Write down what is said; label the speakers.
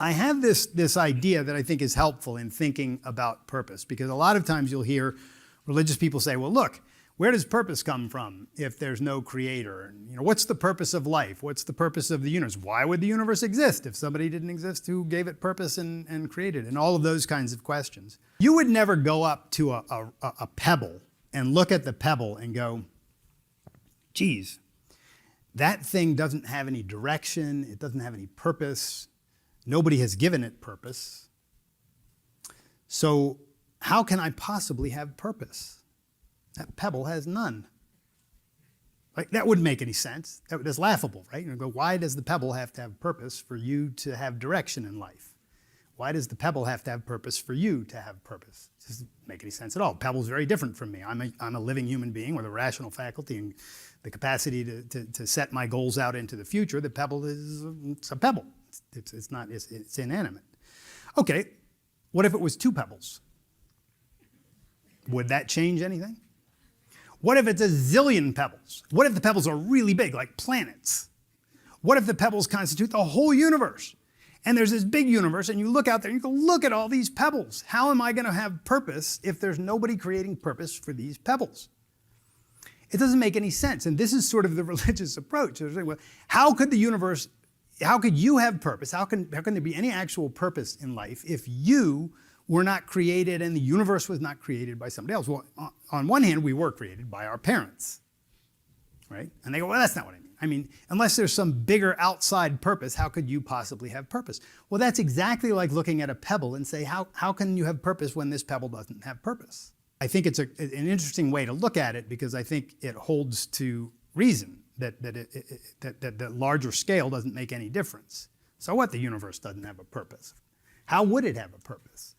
Speaker 1: I have this idea that I think is helpful in thinking about purpose, because a lot of times you'll hear religious people say, well, look, where does purpose come from if there's no creator? And, what's the purpose of life? What's the purpose of the universe? Why would the universe exist if somebody didn't exist who gave it purpose and created it? And all of those kinds of questions. You would never go up to a pebble and look at the pebble and go, geez, that thing doesn't have any direction. It doesn't have any purpose. Nobody has given it purpose. So how can I possibly have purpose? That pebble has none. Like, that wouldn't make any sense. That's laughable, right? You go, why does the pebble have to have purpose for you to have direction in life? Why does the pebble have to have purpose for you to have purpose? It doesn't make any sense at all. Pebble's very different from me. I'm a living human being with a rational faculty and the capacity to set my goals out into the future. The pebble it's a pebble. It's inanimate. Okay, what if it was two pebbles? Would that change anything? What if it's a zillion pebbles? What if the pebbles are really big, like planets? What if the pebbles constitute the whole universe? And there's this big universe, and you look out there and you go, look at all these pebbles. How am I going to have purpose if there's nobody creating purpose for these pebbles? It doesn't make any sense. And this is sort of the religious approach. Well, how could the universe, how could you have purpose? How can there be any actual purpose in life if you were not created and the universe was not created by somebody else? Well, on one hand, we were created by our parents, right? And they go, well, that's not what I mean. I mean, unless there's some bigger outside purpose, how could you possibly have purpose? Well, that's exactly like looking at a pebble and say, how can you have purpose when this pebble doesn't have purpose? I think it's an interesting way to look at it, because I think it holds to reason that the larger scale doesn't make any difference. So what, the universe doesn't have a purpose? How would it have a purpose?